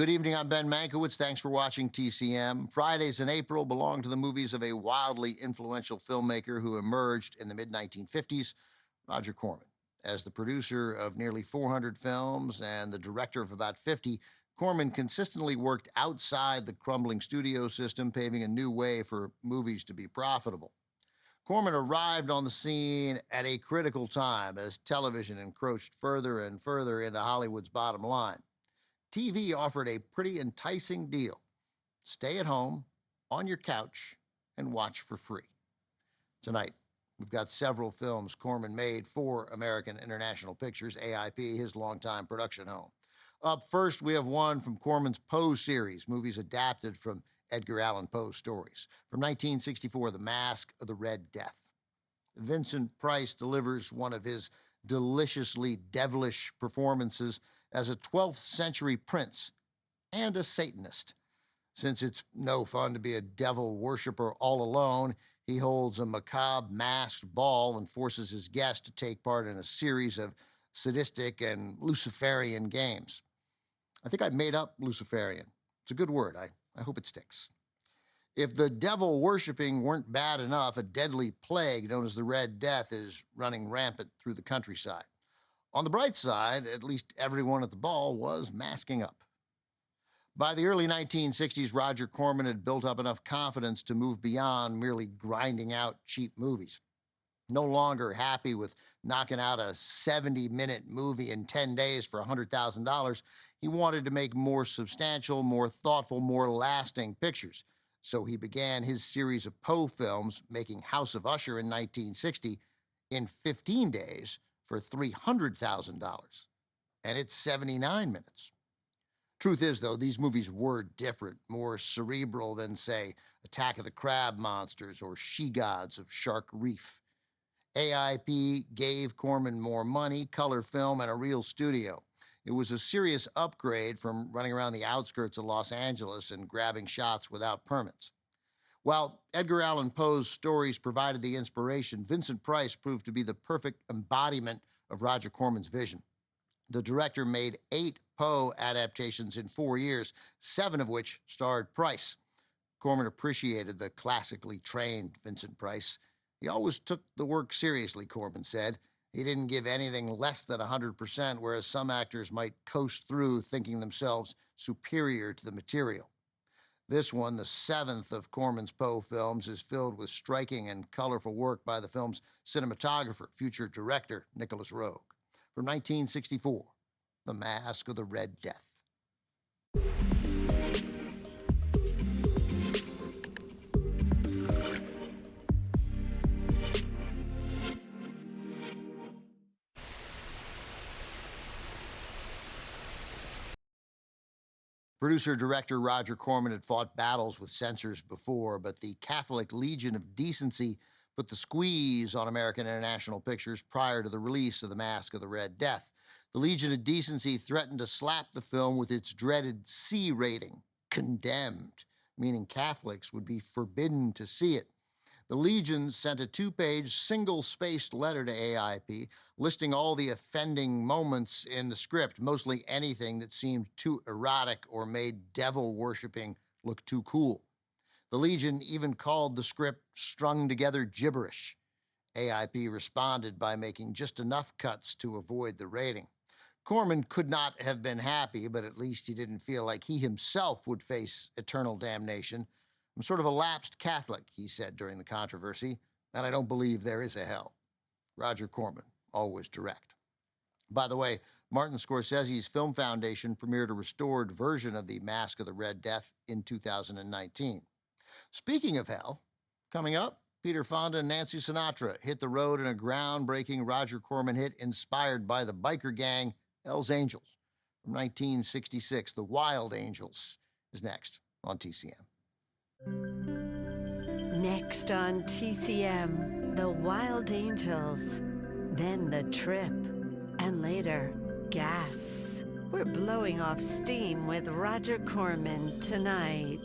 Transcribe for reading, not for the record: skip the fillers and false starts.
Good evening, I'm Ben Mankiewicz. Thanks for watching TCM. Fridays in April belong to the movies of a wildly influential filmmaker who emerged in the mid-1950s, Roger Corman. As the producer of nearly 400 films and the director of about 50, Corman consistently worked outside the crumbling studio system, paving a new way for movies to be profitable. Corman arrived on the scene at a critical time as television encroached further and further into Hollywood's bottom line. TV offered a pretty enticing deal. Stay at home, on your couch, and watch for free. Tonight, we've got several films Corman made for American International Pictures, AIP, his longtime production home. Up first, we have one from Corman's Poe series, movies adapted from Edgar Allan Poe's stories. From 1964, The Masque of the Red Death. Vincent Price delivers one of his deliciously devilish performances as a 12th century prince and a Satanist. Since it's no fun to be a devil worshiper all alone, he holds a macabre masked ball and forces his guests to take part in a series of sadistic and Luciferian games. I think I made up Luciferian. It's a good word. I hope it sticks. If the devil worshipping weren't bad enough, a deadly plague known as the Red Death is running rampant through the countryside. On the bright side, at least everyone at the ball was masking up. By the early 1960s, Roger Corman had built up enough confidence to move beyond merely grinding out cheap movies. No longer happy with knocking out a 70-minute movie in 10 days for $100,000, he wanted to make more substantial, more thoughtful, more lasting pictures. So he began his series of Poe films, making House of Usher in 1960 in 15 days for $300,000. And it's 79 minutes. Truth is, though, these movies were different, more cerebral than, say, Attack of the Crab Monsters or She-Gods of Shark Reef. AIP gave Corman more money, color film, and a real studio. It was a serious upgrade from running around the outskirts of Los Angeles and grabbing shots without permits. While Edgar Allan Poe's stories provided the inspiration, Vincent Price proved to be the perfect embodiment of Roger Corman's vision. The director made 8 Poe adaptations in 4 years, 7 of which starred Price. Corman appreciated the classically trained Vincent Price. He always took the work seriously, Corman said. He didn't give anything less than 100%, whereas some actors might coast through thinking themselves superior to the material. This one, the 7th of Corman's Poe films, is filled with striking and colorful work by the film's cinematographer, future director Nicholas Roeg. From 1964, The Masque of the Red Death. Producer-director Roger Corman had fought battles with censors before, but the Catholic Legion of Decency put the squeeze on American International Pictures prior to the release of The Masque of the Red Death. The Legion of Decency threatened to slap the film with its dreaded C rating, condemned, meaning Catholics would be forbidden to see it. The Legion sent a 2-page, single-spaced letter to AIP listing all the offending moments in the script, mostly anything that seemed too erotic or made devil-worshipping look too cool. The Legion even called the script strung-together gibberish. AIP responded by making just enough cuts to avoid the rating. Corman could not have been happy, but at least he didn't feel like he himself would face eternal damnation. "I'm sort of a lapsed Catholic," he said during the controversy, "and I don't believe there is a hell." Roger Corman, always direct. By the way, Martin Scorsese's Film Foundation premiered a restored version of The Masque of the Red Death in 2019. Speaking of hell, coming up, Peter Fonda and Nancy Sinatra hit the road in a groundbreaking Roger Corman hit inspired by the biker gang Hell's Angels. From 1966, The Wild Angels is next on TCM. Next on TCM, The Wild Angels, then The Trip, and later, Gas. We're blowing off steam with Roger Corman tonight.